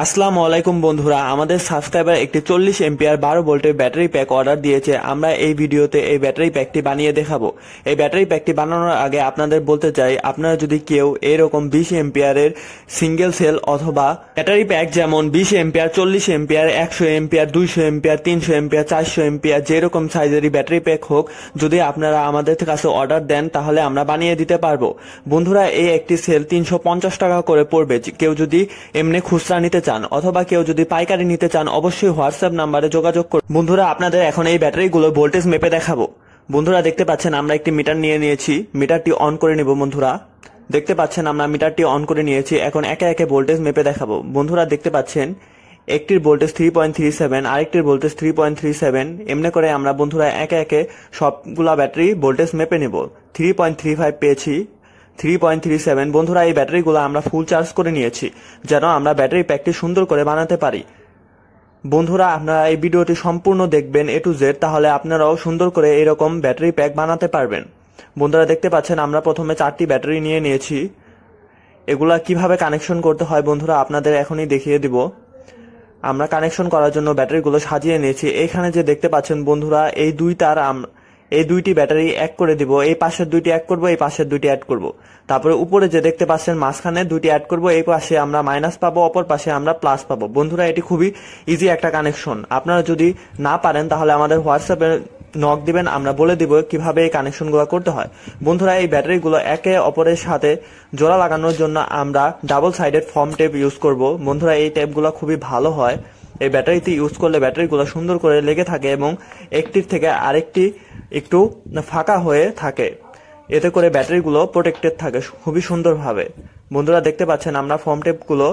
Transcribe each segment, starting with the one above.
আসসালামু আলাইকুম বন্ধুরা, আমাদের সাবস্ক্রাইবার একটি 40 এম্পিয়ার 12 ভোল্টের ব্যাটারি প্যাক অর্ডার দিয়েছে। আমরা এই ভিডিওতে এই ব্যাটারি প্যাকটি বানিয়ে দেখাবো। এই ব্যাটারি প্যাকটি বানানোর আগে আপনাদের বলতে চাই, আপনারা যদি কেউ এরকম 20 এম্পিয়ারের সিঙ্গেল সেল অথবা ব্যাটারি প্যাক যেমন 20 ampere, 40 ampere, 100 ampere, 200 ampere, 300 ampere, 400 ampere যেরকম সাইজেরই ব্যাটারি প্যাক হোক, যদি আপনারা আমাদের কাছে অর্ডার দেন তাহলে আমরা বানিয়ে দিতে পারবো। বন্ধুরা, এই একটি সেল 350 টাকা করে পড়বে। কেউ যদি এমনি খুচরা নিতে চান অথবা কেউ যদি পাইকারি নিতে চান অবশ্যই হোয়াটসঅ্যাপ নাম্বারে যোগাযোগ করুন। বন্ধুরা, আপনাদের এখন এই ব্যাটারিগুলো ভোল্টেজ মেপে দেখাবো। বন্ধুরা, দেখতে পাচ্ছেন আমরা একটি মিটার নিয়ে নিয়েছি। মিটারটি অন করে নিব। বন্ধুরা দেখতে পাচ্ছেন আমরা মিটারটি অন করে নিয়েছি। এখন একে একে ভোল্টেজ মেপে দেখাবো। বন্ধুরা দেখতে পাচ্ছেন একটির ভোল্টেজ 3.37, আরেকটির ভোল্টেজ 3.37। এমনি করে আমরা বন্ধুরা একে একে সবগুলা ব্যাটারি ভোল্টেজ মেপে নিব। 3.35 পেয়েছি, 3.37। বন্ধুরা, এই ব্যাটারিগুলো আমরা ফুল চার্জ করে নিয়েছি যেন আমরা ব্যাটারি প্যাকটি সুন্দর করে বানাতে পারি। বন্ধুরা, আপনারা এই ভিডিওটি সম্পূর্ণ দেখবেন A to Z, তাহলে আপনারাও সুন্দর করে এরকম ব্যাটারি প্যাক বানাতে পারবেন। বন্ধুরা দেখতে পাচ্ছেন আমরা প্রথমে 4টি ব্যাটারি নিয়ে নিয়েছি। এগুলা কিভাবে কানেকশন করতে হয় বন্ধুরা আপনাদের এখনই দেখিয়ে দিব। আমরা কানেকশন করার জন্য ব্যাটারিগুলো সাজিয়ে নিয়েছি। এখানে যে দেখতে পাচ্ছেন বন্ধুরা, এই দুইটি ব্যাটারি এক করে দিব। এই পাশের দুইটি এক করব, এই পাশের দুইটি অ্যাড করব। তারপরে উপরে যে দেখতে পাচ্ছেন মাঝখানে দুইটি অ্যাড করব। এই পাশে আমরা মাইনাস পাবো, অপর পাশে আমরা প্লাস পাবো। বন্ধুরা, এটি খুবই ইজি একটা কানেকশন। আপনারা যদি না পারেন তাহলে আমাদের হোয়াটসঅ্যাপে নক দিবেন, আমরা বলে দিব কিভাবে এই কানেকশনগুলো করতে হয়। বন্ধুরা, এই ব্যাটারিগুলো একে অপরের সাথে জোড়া লাগানোর জন্য আমরা double sided foam tape use করব। বন্ধুরা, এই টেপগুলো খুবই ভালো হয়। এই ব্যাটারিতে ইউজ করলে ব্যাটারিগুলো সুন্দর করে লেগে থাকে এবং একটির থেকে আরেকটি একটু ফাঁকা হয়ে থাকে। এতে করে ব্যাটারিগুলো প্রোটেক্টেড থাকে খুবই সুন্দরভাবে। বন্ধুরা দেখতে পাচ্ছেন আমরা ফর্ম টেপগুলো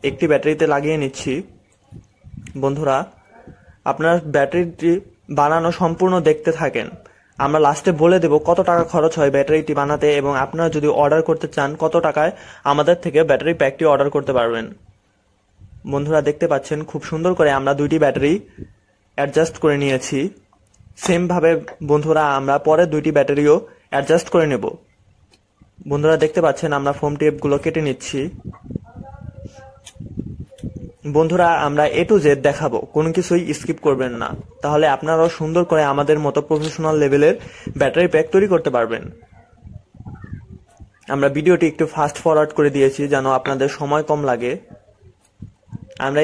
একটি ব্যাটারিতে লাগিয়ে নিচ্ছি। বন্ধুরা, আপনারা ব্যাটারিটি বানানো সম্পূর্ণ দেখতে থাকেন। আমরা লাস্টে বলে দেব কত টাকা খরচ হয় ব্যাটারিটি বানাতে, এবং আপনারা যদি অর্ডার করতে চান কত টাকায় আমাদের থেকে ব্যাটারি প্যাকটি অর্ডার করতে পারবেন। বন্ধুরা দেখতে পাচ্ছেন খুব সুন্দর করে আমরা দুইটি ব্যাটারি অ্যাডজাস্ট করে নিয়েছি। সেম ভাবে বন্ধুরা আমরা পরে দুইটি ব্যাটারিও অ্যাডজাস্ট করে নেব। বন্ধুরা দেখতে পাচ্ছেন আমরা ফোম টেপগুলো কেটে নিচ্ছি। বন্ধুরা, আমরা A to Z দেখাবো, কোনো কিছুই স্কিপ করবেন না, তাহলে আপনারাও সুন্দর করে আমাদের মতো প্রফেশনাল লেভেলের ব্যাটারি প্যাক তৈরি করতে পারবেন। আমরা ভিডিওটি একটু ফাস্ট ফরওয়ার্ড করে দিয়েছি যেন আপনাদের সময় কম লাগে। আমরা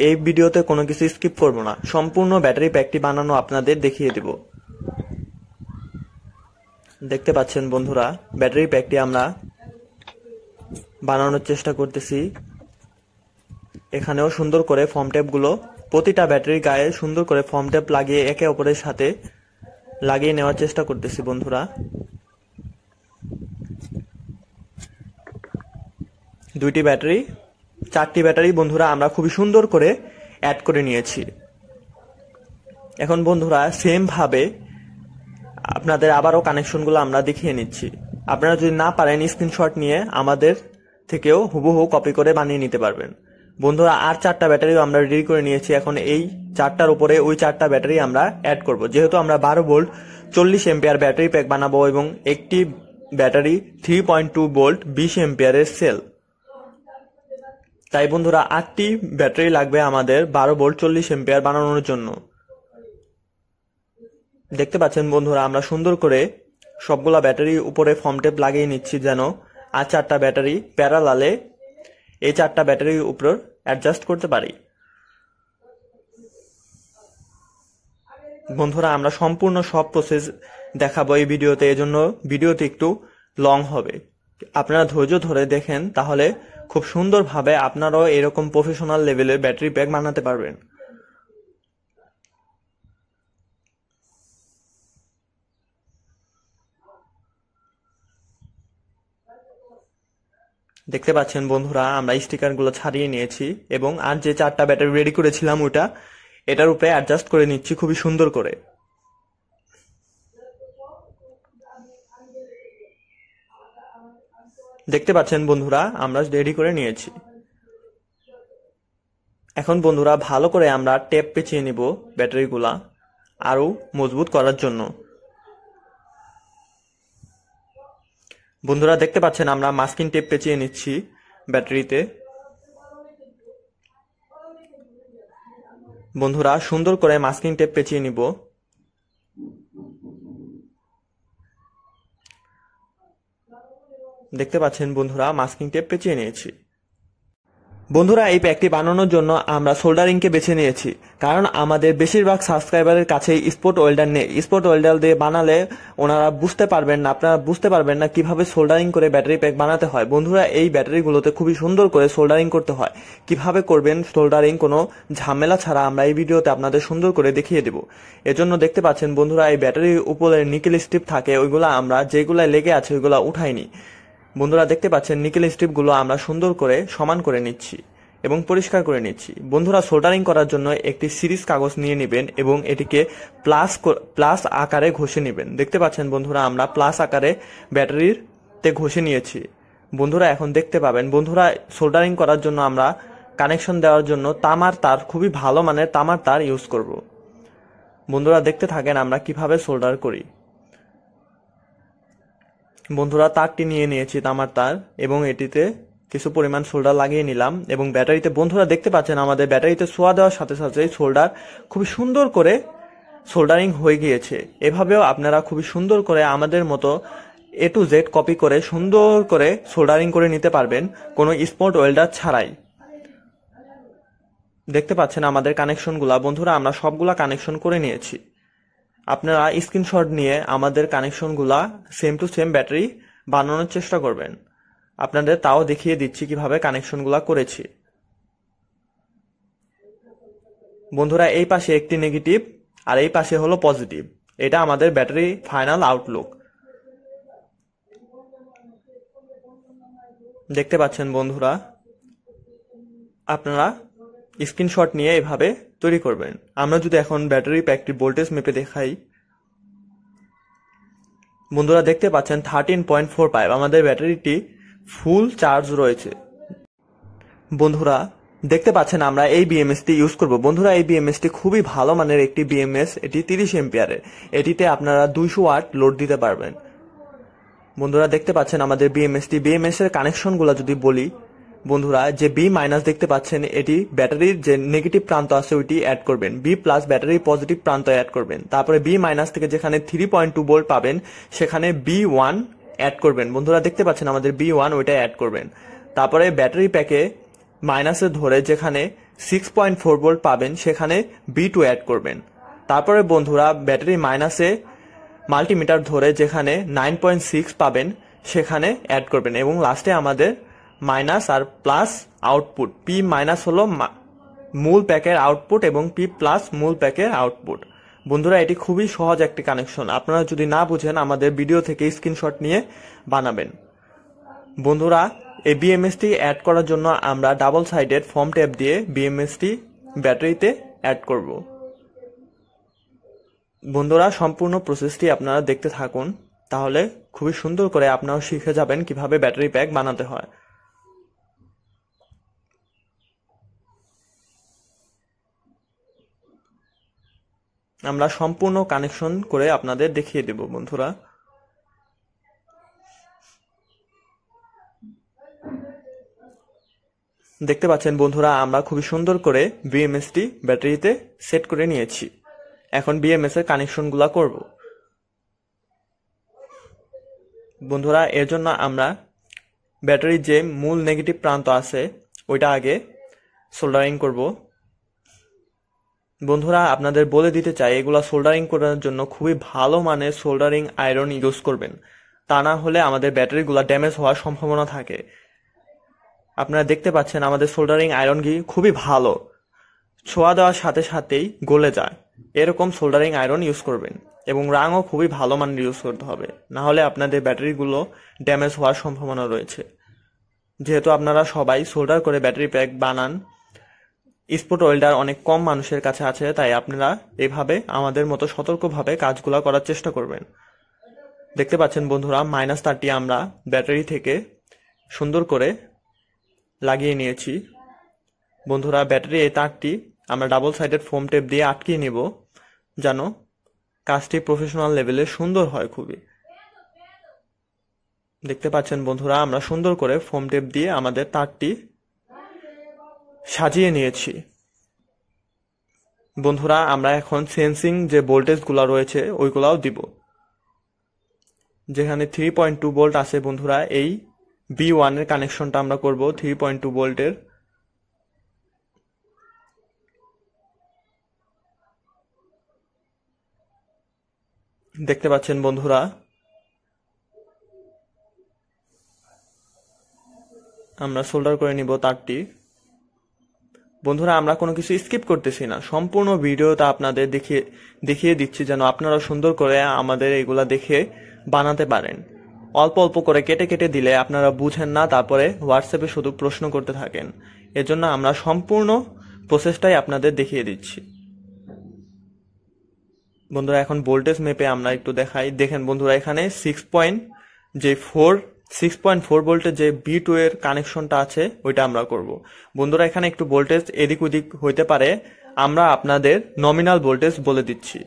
এই ভিডিওতে কোনো কিছু স্কিপ করব না, সম্পূর্ণ ব্যাটারি প্যাকটি বানানো আপনাদের দেখিয়ে দেব। দেখতে পাচ্ছেন বন্ধুরা, ব্যাটারি প্যাকটি আমরা বানানোর চেষ্টা করতেছি। এখানেও সুন্দর করে ফর্ম টেপগুলো প্রতিটা ব্যাটারির গায়ে সুন্দর করে ফর্ম টেপ লাগিয়ে একে অপরের সাথে লাগিয়ে নেওয়ার চেষ্টা করতেছি। বন্ধুরা, চারটি ব্যাটারি বন্ধুরা আমরা খুবই সুন্দর করে অ্যাড করে নিয়েছি। এখন বন্ধুরা সেম ভাবে আপনাদের আবারও কানেকশনগুলো আমরা দেখিয়ে নিচ্ছি। আপনারা যদি না পারেন স্ক্রিনশট নিয়ে আমাদের থেকেও হুবহু কপি করে বানিয়ে নিতে পারবেন। বন্ধুরা, আর 4টা ব্যাটারিও আমরা রেডি করে নিয়েছি। এখন এই 4টার উপরে ওই 4টা ব্যাটারি আমরা অ্যাড করব। যেহেতু আমরা 12 ভোল্ট 40 এম্পিয়ার ব্যাটারি প্যাক বানাবো এবং একটি ব্যাটারি 3.2 ভোল্ট 20 এম্পিয়ারের সেল, তাই বন্ধুরা 8টি ব্যাটারি লাগবে আমাদের 12 ভোল্ট 40 এম্পিয়ার বানানোর জন্য। দেখতে পাচ্ছেন বন্ধুরা আমরা সুন্দর করে সবগুলা ব্যাটারি উপরে ফর্ম টেপ লাগিয়ে নিচ্ছি যেন আর 4টা ব্যাটারি প্যারালালে এই 4টা ব্যাটারির উপর অ্যাডজাস্ট করতে পারি। বন্ধুরা, আমরা সম্পূর্ণ সব প্রসেস দেখাবো এই ভিডিওতে, এজন্য ভিডিওতে একটু লং হবে। আপনারা ধৈর্য ধরে দেখেন, তাহলে খুব সুন্দরভাবে আপনারাও এরকম প্রফেশনাল লেভেলের ব্যাটারি প্যাক বানাতে পারবেন। দেখতে পাচ্ছেন বন্ধুরা আমরা স্টিকারগুলো ছাড়িয়ে নিয়েছি এবং আর যে 4টা ব্যাটারি রেডি করেছিলাম এটার উপরে অ্যাডজাস্ট করে নিচ্ছি খুবই সুন্দর করে। দেখতে পাচ্ছেন বন্ধুরা আমরা রেডি করে নিয়েছি। এখন বন্ধুরা ভালো করে আমরা টেপ পেঁচিয়ে নিব ব্যাটারিগুলা আরো মজবুত করার জন্য। বন্ধুরা দেখতে পাচ্ছেন আমরা মাস্কিং টেপ পেঁচিয়ে নিচ্ছি ব্যাটারিতে। বন্ধুরা সুন্দর করে মাস্কিং টেপ পেঁচিয়ে নিব। দেখতে পাচ্ছেন বন্ধুরা মাস্কিং টেপ পেঁচিয়ে নিয়েছি। বন্ধুরা এই প্যাকটি বানানোর জন্য আমরা সোল্ডারিংকে বেছে নিয়েছি, কারণ আমাদের বেশিরভাগ সাবস্ক্রাইবারের কাছেই স্পট ওয়েল্ডার নেই। স্পট ওয়েল্ডার দিয়ে বানালে ওনারা বুঝতে পারবেন না, আপনারা বুঝতে পারবেন না কিভাবে সোল্ডারিং করে ব্যাটারি প্যাক বানাতে হয়। বন্ধুরা এই ব্যাটারিগুলোতে খুবই সুন্দর করে সোল্ডারিং করতে হয়। কিভাবে করবেন সোল্ডারিং কোনো ঝামেলা ছাড়া আমরা এই ভিডিওতে আপনাদের সুন্দর করে দেখিয়ে দেব। এজন্য দেখতে পাচ্ছেন বন্ধুরা এই ব্যাটারির উপরে নিকেল স্ট্রিপ থাকে, ওইগুলো আমরা যেগুলো লেগে আছে ওইগুলো উঠাইনি। বন্ধুরা দেখতে পাচ্ছেন নিকেল স্ট্রিপগুলো আমরা সুন্দর করে সমান করে নিচ্ছি এবং পরিষ্কার করে নিচ্ছি। বন্ধুরা সোল্ডারিং করার জন্য একটি সিরিজ কাগজ নিয়ে নেবেন এবং এটিকে প্লাস আকারে ঘষে নেবেন। দেখতে পাচ্ছেন বন্ধুরা আমরা প্লাস আকারে ব্যাটারিতে ঘষে নিয়েছি। বন্ধুরা এখন দেখতে পাবেন বন্ধুরা সোল্ডারিং করার জন্য আমরা কানেকশন দেওয়ার জন্য তামার তার, খুবই ভালো মানের তামার তার ইউজ করব। বন্ধুরা দেখতে থাকেন আমরা কিভাবে সোল্ডার করি। বন্ধুরা তারটি নিয়ে নিয়েছি তামার তার এবং এটিতে কিছু পরিমাণ সোল্ডার লাগিয়ে নিলাম এবং ব্যাটারিতে বন্ধুরা দেখতে পাচ্ছেন আমাদের ব্যাটারিতে সোয়া দেওয়ার সাথে সাথে সোল্ডার খুবই সুন্দর করে সোল্ডারিং হয়ে গিয়েছে। এভাবেও আপনারা খুবই সুন্দর করে আমাদের মতো A to Z কপি করে সুন্দর করে সোল্ডারিং করে নিতে পারবেন কোনো স্পট ওয়েল্ডার ছাড়াই। দেখতে পাচ্ছেন আমাদের কানেকশনগুলা। বন্ধুরা আমরা সবগুলা কানেকশন করে নিয়েছি। আপনারা স্ক্রিনশট নিয়ে আমাদের কানেকশনগুলা সেম টু সেম ব্যাটারি বানানোর চেষ্টা করবেন। আপনাদের তাও দেখিয়ে দিচ্ছি কিভাবে কানেকশনগুলা করেছি। বন্ধুরা এই পাশে একটি নেগেটিভ আর এই পাশে হলো পজিটিভ, এটা আমাদের ব্যাটারি ফাইনাল আউটলুক। দেখতে পাচ্ছেন বন্ধুরা, আপনারা স্ক্রিনশট নিয়ে এভাবে তৈরি করবেন। আমরা যদি এখন ব্যাটারি প্যাকটির ভোল্টেজ মেপে দেখাই, বন্ধুরা দেখতে পাচ্ছেন 13.45 আমাদের ব্যাটারিটি ফুল চার্জ রয়েছে। বন্ধুরা দেখতে পাচ্ছেন আমরা এই বিএমএসটি ইউজ করব। বন্ধুরা এই বিএমএসটি খুবই ভালো মানের একটি বিএমএস, এটি 30 এম্পিয়ারের। এটিতে আপনারা 200 ওয়াট লোড দিতে পারবেন। বন্ধুরা দেখতে পাচ্ছেন আমাদের বিএমএস এর কানেকশনগুলো যদি বলি, বন্ধুরা যে বি মাইনাস দেখতে পাচ্ছেন এটি ব্যাটারির যে নেগেটিভ প্রান্ত আছে ওইটি অ্যাড করবেন, বি প্লাস ব্যাটারির পজিটিভ প্রান্ত অ্যাড করবেন। তারপরে বি মাইনাস থেকে যেখানে 3.2 ভোল্ট পাবেন সেখানে বি1 অ্যাড করবেন। বন্ধুরা দেখতে পাচ্ছেন আমাদের বি1 ওইটা অ্যাড করবেন। তারপরে ব্যাটারি প্যাকে মাইনাসে ধরে যেখানে 6.4 ভোল্ট পাবেন সেখানে বি2 অ্যাড করবেন। তারপরে বন্ধুরা ব্যাটারি মাইনাসে মাল্টিমিটার ধরে যেখানে 9.6 পাবেন সেখানে অ্যাড করবেন এবং লাস্টে আমাদের মাইনাস আর প্লাস আউটপুট, পি মাইনাস হলো মূল প্যাকের আউটপুট এবং পি প্লাস মূল প্যাকের আউটপুট। বন্ধুরা এটি খুবই সহজ একটি কানেকশন, আপনারা যদি না বুঝেন আমাদের ভিডিও থেকে স্ক্রিনশট নিয়ে বানাবেন। বন্ধুরা এই বিএমএসটি অ্যাড করার জন্য আমরা ডাবল সাইডেড ফোম টেপ দিয়ে বিএমএসটি ব্যাটারিতে অ্যাড করব। বন্ধুরা সম্পূর্ণ প্রসেসটি আপনারা দেখতে থাকুন, তাহলে খুবই সুন্দর করে আপনারা শিখে যাবেন কিভাবে ব্যাটারি প্যাক বানাতে হয়। আমরা সম্পূর্ণ কানেকশন করে আপনাদের দেখিয়ে দেব। বন্ধুরা দেখতে পাচ্ছেন বন্ধুরা আমরা খুবই সুন্দর করে বিএমএসটি ব্যাটারিতে সেট করে নিয়েছি। এখন বিএমএস এর কানেকশনগুলো করব। বন্ধুরা এর জন্য আমরা ব্যাটারির যে মূল নেগেটিভ প্রান্ত আছে ওইটা আগে সোল্ডারিং করব। বন্ধুরা আপনাদের বলে দিতে চাই এগুলা সোল্ডারিং করার জন্য খুবই ভালো মানের সোল্ডারিং আয়রন ইউজ করবেন, তা না হলে আমাদের ব্যাটারিগুলো ড্যামেজ হওয়ার সম্ভাবনা থাকে। আপনারা দেখতে পাচ্ছেন আমাদের সোল্ডারিং আয়রনটি খুবই ভালো, ছোঁয়া দেওয়ার সাথে সাথেই গলে যায়, এরকম সোল্ডারিং আয়রন ইউজ করবেন এবং রাঙও খুবই ভালো মানের ইউজ করতে হবে, না হলে আপনাদের ব্যাটারিগুলো ড্যামেজ হওয়ার সম্ভাবনা রয়েছে। যেহেতু আপনারা সবাই সোল্ডার করে ব্যাটারি প্যাক বানান, স্পট ওয়েল্ডার অনেক কম মানুষের কাছে আছে, তাই আপনারা এভাবে আমাদের মতো সতর্কভাবে কাজগুলো করার চেষ্টা করবেন। দেখতে পাচ্ছেন বন্ধুরা মাইনাস তারটি আমরা ব্যাটারি থেকে সুন্দর করে লাগিয়ে নিয়েছি। বন্ধুরা ব্যাটারি এই তারটি আমরা ডাবল সাইডেড ফোম টেপ দিয়ে আটকিয়ে নেব যেন কাজটি প্রফেশনাল লেভেলে সুন্দর হয় খুবই। দেখতে পাচ্ছেন বন্ধুরা আমরা সুন্দর করে ফোম টেপ দিয়ে আমাদের তারটি সাজিয়ে নিয়েছি। বন্ধুরা আমরা এখন সেন্সিং যে ভোল্টেজগুলো রয়েছে ওইগুলাও দিব। যেখানে 3.2 ভোল্ট আছে বন্ধুরা, এই B1 এর কানেকশনটা আমরা করব 3.2 ভোল্টের। দেখতে পাচ্ছেন বন্ধুরা, আমরা সোল্ডার করে নিব তারটি। বন্ধুরা আমরা কোনো কিছু স্কিপ করতেছি না, সম্পূর্ণ ভিডিওটা আপনাদের দেখিয়ে দিচ্ছি যেন আপনারা সুন্দর করে আমাদের এগুলা দেখে বানাতে পারেন। অল্প অল্প করে কেটে কেটে দিলে আপনারা বুঝেন না, তারপরে হোয়াটসঅ্যাপে শুধু প্রশ্ন করতে থাকেন। এজন্য আমরা সম্পূর্ণ প্রসেসটাই আপনাদের দেখিয়ে দিচ্ছি। বন্ধুরা এখন ভোল্টেজ মেপে আমরা একটু দেখাই। দেখেন বন্ধুরা, এখানে 6.4 ভোল্টের যে B2 এর কানেকশনটা আছে ওইটা আমরা করব। বন্ধুরা এখানে একটু ভোল্টেজ এদিক ওদিক হইতে পারে, আমরা আপনাদের নমিনাল ভোল্টেজ বলে দিচ্ছি।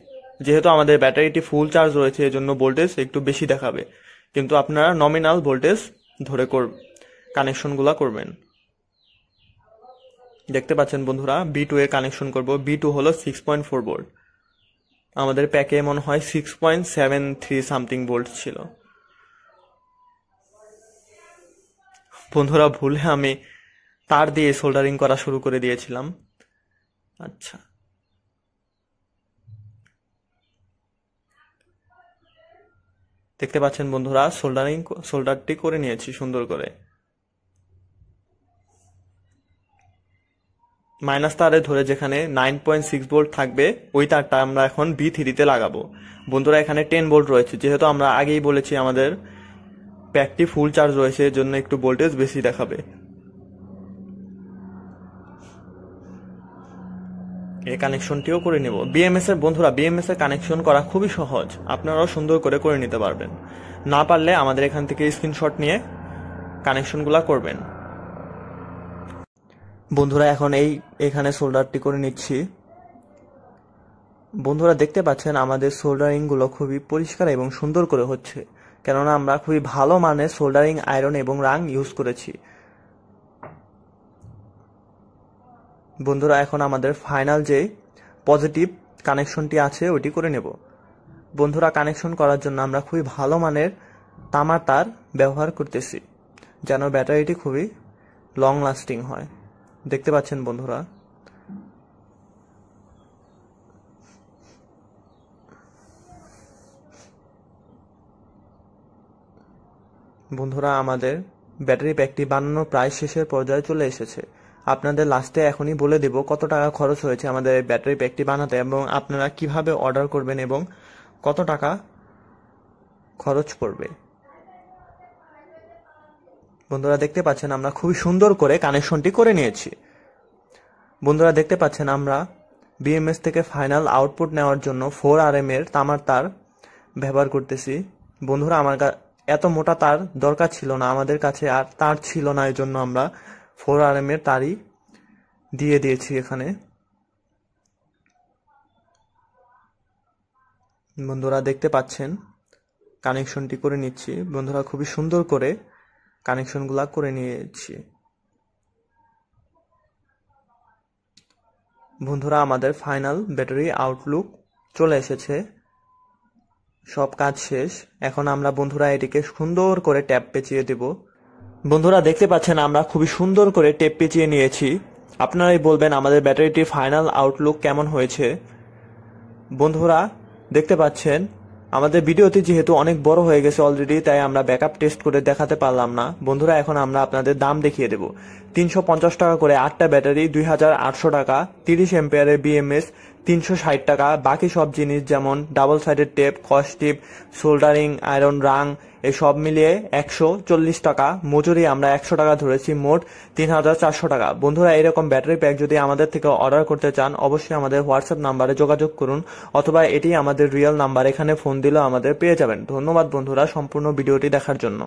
যেহেতু আমাদের ব্যাটারিটি ফুল চার্জ রয়েছে এজন্য ভোল্টেজ একটু বেশি দেখাবে, কিন্তু আপনারা নমিনাল ভোল্টেজ ধরে কানেকশনগুলো করবেন। দেখতে পাচ্ছেন বন্ধুরা, B2 এর কানেকশন করব। B2 হলো 6.4 ভোল্ট। আমাদের প্যাকে মনে হয় 6.73 সামথিং ভোল্ট ছিল। বন্ধুরা ভুলে আমি তার দিয়ে সোল্ডারিং করা শুরু করে দিয়েছিলাম। আচ্ছা, দেখতে পাচ্ছেন বন্ধুরা, সোল্ডারটি করে নিয়েছি সুন্দর করে। মাইনাস তারে ধরে যেখানে 9.6 ভোল্ট থাকবে ওই তারটা আমরা এখন B3 তে লাগাবো। বন্ধুরা এখানে 10 ভোল্ট রয়েছে, যেহেতু আমরা আগেই বলেছি আমাদের প্যাকটি ফুল চার্জ রয়েছে এর জন্য একটু ভোল্টেজ বেশি দেখাবে। এই কানেকশনটিও করে নেব BMS এর। বন্ধুরা BMS এর কানেকশন করা খুবই সহজ, আপনারাও সুন্দর করে নিতে পারবেন। না পারলে আমাদের এখান থেকে স্ক্রিনশট নিয়ে কানেকশনগুলো করবেন। বন্ধুরা এখন এখানে সোল্ডারটি করে নিচ্ছি। বন্ধুরা দেখতে পাচ্ছেন আমাদের সোল্ডারিংগুলো খুবই পরিষ্কার এবং সুন্দর করে হচ্ছে, কেননা আমরা খুবই ভালো মানের সোল্ডারিং আয়রন এবং রাং ইউজ করেছি। বন্ধুরা এখন আমাদের ফাইনাল যে পজিটিভ কানেকশনটি আছে ওইটি করে নেব। বন্ধুরা কানেকশন করার জন্য আমরা খুবই ভালো মানের তামার তার ব্যবহার করতেছি, যেন ব্যাটারিটি খুবই লং লাস্টিং হয়। দেখতে পাচ্ছেন বন্ধুরা, আমাদের ব্যাটারি প্যাকটি বানানো প্রায় শেষের পর্যায়ে চলে এসেছে। আপনাদের লাস্টে এখনই বলে দেব কত টাকা খরচ হয়েছে আমাদের এই ব্যাটারি প্যাকটি বানাতে, এবং আপনারা কিভাবে অর্ডার করবেন এবং কত টাকা খরচ পড়বে। বন্ধুরা দেখতে পাচ্ছেন আমরা খুবই সুন্দর করে কানেকশনটি করে নিয়েছি। বন্ধুরা দেখতে পাচ্ছেন আমরা BMS থেকে ফাইনাল আউটপুট নেওয়ার জন্য 4RM এর তামার তার ব্যবহার করতেছি। বন্ধুরা আমার এত মোটা তার দরকার ছিল না, আমাদের কাছে আর তার ছিল না, এই জন্য আমরা 4RM এর তারই দিয়ে দিয়েছি এখানে। বন্ধুরা দেখতে পাচ্ছেন কানেকশনটি করে নিচ্ছি। বন্ধুরা খুবই সুন্দর করে কানেকশনগুলা করে নিয়েছি। বন্ধুরা আমাদের ফাইনাল ব্যাটারি আউটলুক চলে এসেছে, সব কাজ শেষ। এখন আমরা বন্ধুরা এটিকে সুন্দর করে ট্যাপ পেঁচিয়ে দেব। বন্ধুরা দেখতে পাচ্ছেন আমরা খুবই সুন্দর করে টেপ পেঁচিয়ে নিয়েছি। আপনারাই বলবেন আমাদের ব্যাটারিটির ফাইনাল আউটলুক কেমন হয়েছে। বন্ধুরা দেখতে পাচ্ছেন আমাদের ভিডিওটি যেহেতু অনেক বড় হয়ে গেছে অলরেডি, তাই আমরা ব্যাকআপ টেস্ট করে দেখাতে পারলাম না। বন্ধুরা এখন আমরা আপনাদের দাম দেখিয়ে দেব। 350 টাকা করে 8টা ব্যাটারি, 2800 টাকা। 30 এম্পিয়ারের BMS 360 টাকা। বাকি সব জিনিস যেমন ডাবল সাইডেড টেপ, কস টিপ, সোল্ডারিং আয়রন, রাং, এই সব মিলিয়ে 140 টাকা। মজুরি আমরা 100 টাকা ধরেছি, মোট 3400 টাকা। বন্ধুরা এরকম ব্যাটারি প্যাক যদি আমাদের থেকে অর্ডার করতে চান অবশ্যই আমাদের হোয়াটসঅ্যাপ নাম্বারে যোগাযোগ করুন, অথবা এটি আমাদের রিয়েল নাম্বার, এখানে ফোন দিলেও আমাদের পেয়ে যাবেন। ধন্যবাদ বন্ধুরা সম্পূর্ণ ভিডিওটি দেখার জন্য।